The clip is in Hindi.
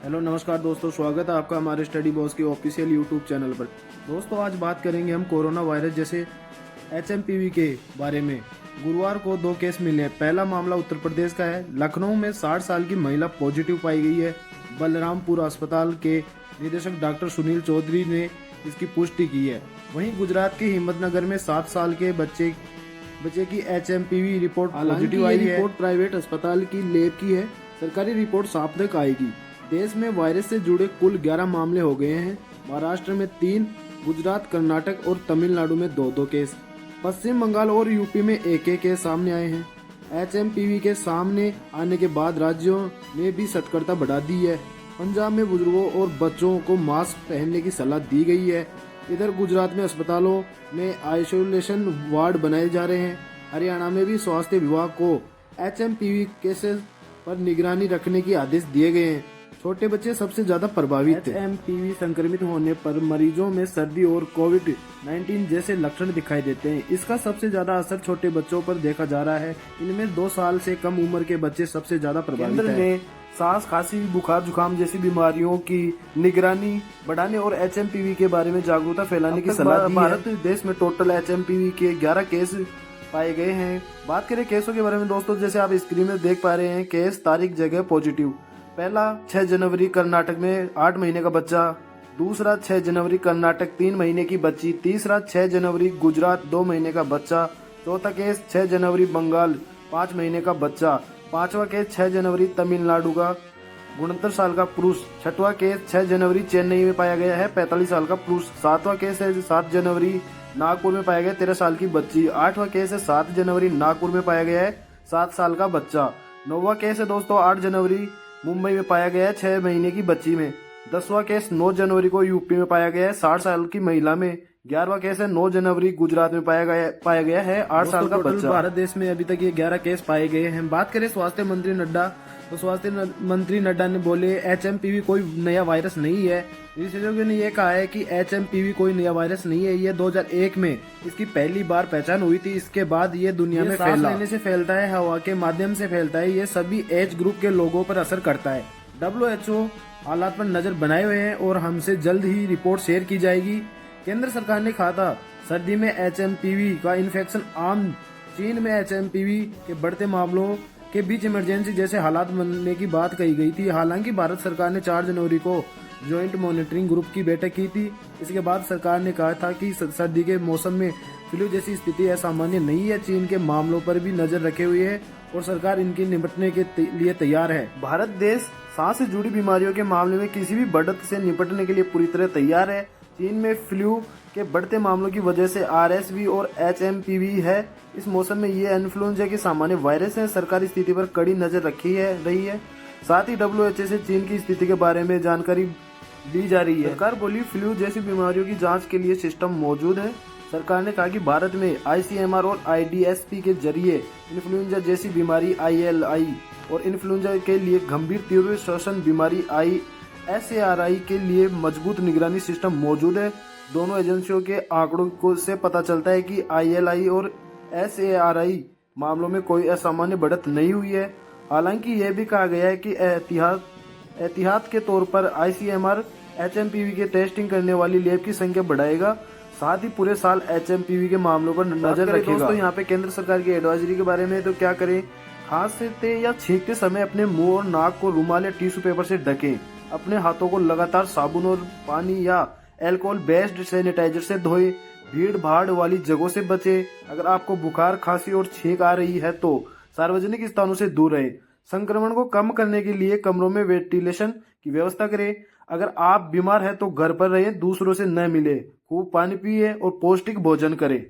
हेलो नमस्कार दोस्तों, स्वागत है आपका हमारे स्टडी बॉस की ऑफिशियल यूट्यूब चैनल पर। दोस्तों आज बात करेंगे हम कोरोना वायरस जैसे HMPV के बारे में। गुरुवार को 2 केस मिले हैं। पहला मामला उत्तर प्रदेश का है। लखनऊ में 60 साल की महिला पॉजिटिव पाई गई है। बलरामपुर अस्पताल के निदेशक डॉक्टर सुनील चौधरी ने इसकी पुष्टि की है। वहीं गुजरात के हिम्मतनगर में 7 साल के बच्चे की HMPV रिपोर्ट पॉजिटिव आई है। रिपोर्ट प्राइवेट अस्पताल की लैब की है। सरकारी रिपोर्ट साफ तक आएगी। देश में वायरस से जुड़े कुल 11 मामले हो गए हैं। महाराष्ट्र में 3, गुजरात, कर्नाटक और तमिलनाडु में 2-2 केस। पश्चिम बंगाल और यूपी में 1-1 केस सामने आए हैं। HMPV के सामने आने के बाद राज्यों ने भी सतर्कता बढ़ा दी है। पंजाब में बुजुर्गों और बच्चों को मास्क पहनने की सलाह दी गई है। इधर गुजरात में अस्पतालों में आइसोलेशन वार्ड बनाए जा रहे हैं। हरियाणा में भी स्वास्थ्य विभाग को HMPV केसेस पर निगरानी रखने के आदेश दिए गए हैं। छोटे बच्चे सबसे ज्यादा प्रभावित हैं। HMPV संक्रमित होने पर मरीजों में सर्दी और कोविड-19 जैसे लक्षण दिखाई देते हैं। इसका सबसे ज्यादा असर छोटे बच्चों पर देखा जा रहा है। इनमें 2 साल से कम उम्र के बच्चे सबसे ज्यादा प्रभावित हैं। सांस, खांसी, बुखार, जुकाम जैसी बीमारियों की निगरानी बढ़ाने और HMPV के बारे में जागरूकता फैलाने की सलाह दी है। भारत देश में टोटल HMPV के 11 केस पाए गए हैं। बात करें केसों के बारे में दोस्तों, जैसे आप स्क्रीन में देख पा रहे हैं, केस, तारीख, जगह, पॉजिटिव। पहला 6 जनवरी कर्नाटक में 8 महीने का बच्चा। दूसरा 6 जनवरी कर्नाटक 3 महीने की बच्ची। तीसरा 6 जनवरी गुजरात 2 महीने का बच्चा। चौथा केस 6 जनवरी बंगाल 5 महीने का बच्चा। पांचवा केस 6 जनवरी तमिलनाडु का 69 साल का पुरुष। छठवां केस 6 जनवरी चेन्नई में पाया गया है, 45 साल का पुरुष। सातवां केस है 7 जनवरी नागपुर में पाया गया 13 साल की बच्ची। 8वां केस है 7 जनवरी नागपुर में पाया गया है 7 साल का बच्चा। 9वां केस है दोस्तों 8 जनवरी मुंबई में पाया गया है 6 महीने की बच्ची में। 10वां केस 9 जनवरी को यूपी में पाया गया है 60 साल की महिला में। 11वां केस है 9 जनवरी गुजरात में पाया गया है 8 साल का बच्चा। भारत देश में अभी तक ये 11 केस पाए गए हैं। बात करें स्वास्थ्य मंत्री नड्डा, तो स्वास्थ्य मंत्री नड्डा ने बोले HMPV कोई नया वायरस नहीं है। विशेषज्ञों ने यह कहा है कि HMPV कोई नया वायरस नहीं है। ये 2001 में इसकी पहली बार पहचान हुई थी। इसके बाद ये दुनिया में सांस लेने से फैलता है, हवा के माध्यम से फैलता है। ये सभी एज ग्रुप के लोगों पर असर करता है। WHO हालात पर नजर बनाए हुए हैं और हमसे जल्द ही रिपोर्ट शेयर की जाएगी। केंद्र सरकार ने कहा था सर्दी में HMPV का इन्फेक्शन आम। चीन में HMPV के बढ़ते मामलों के बीच इमरजेंसी जैसे हालात बनने की बात कही गई थी। हालांकि भारत सरकार ने 4 जनवरी को ज्वाइंट मॉनिटरिंग ग्रुप की बैठक की थी। इसके बाद सरकार ने कहा था कि सर्दी के मौसम में फ्लू जैसी स्थिति असामान्य नहीं है। चीन के मामलों पर भी नजर रखे हुए है और सरकार इनकी निपटने के लिए तैयार है। भारत देश सांस से जुड़ी बीमारियों के मामले में किसी भी बढ़त से निपटने के लिए पूरी तरह तैयार है। चीन में फ्लू के बढ़ते मामलों की वजह से RSV और HMPV है। इस मौसम में ये इन्फ्लुएंजा के सामान्य वायरस है। सरकारी स्थिति पर कड़ी नजर रही है। साथ ही WHO से चीन की स्थिति के बारे में जानकारी दी जा रही है। सरकार बोली फ्लू जैसी बीमारियों की जांच के लिए सिस्टम मौजूद है। सरकार ने कहा कि भारत में ICMR और IDSP के जरिए इन्फ्लुएंजा जैसी बीमारी ILI और इन्फ्लुएंजा के लिए गंभीर तीव्र श्वसन बीमारी SARI के लिए मजबूत निगरानी सिस्टम मौजूद है। दोनों एजेंसियों के आंकड़ों से पता चलता है कि ILI और SARI मामलों में कोई असामान्य बढ़त नहीं हुई है। हालांकि यह भी कहा गया है कि एहतियात के तौर पर ICMR HMPV के टेस्टिंग करने वाली लैब की संख्या बढ़ाएगा। साथ ही पूरे साल HMPV के मामलों पर नजर रखेगा। दोस्तों यहाँ पे केंद्र सरकार की एडवाइजरी के बारे में, तो क्या करें, खांसते या छींकते समय अपने मुंह और नाक को रुमाल या टिश्यू पेपर से ढकें। अपने हाथों को लगातार साबुन और पानी या अल्कोहल बेस्ड सैनिटाइजर से धोएं। भीड़ भाड़ वाली जगहों से बचें। अगर आपको बुखार, खांसी और छींक आ रही है तो सार्वजनिक स्थानों से दूर रहें। संक्रमण को कम करने के लिए कमरों में वेंटिलेशन की व्यवस्था करें। अगर आप बीमार हैं तो घर पर रहें, दूसरों से न मिले। खूब पानी पिए और पौष्टिक भोजन करें।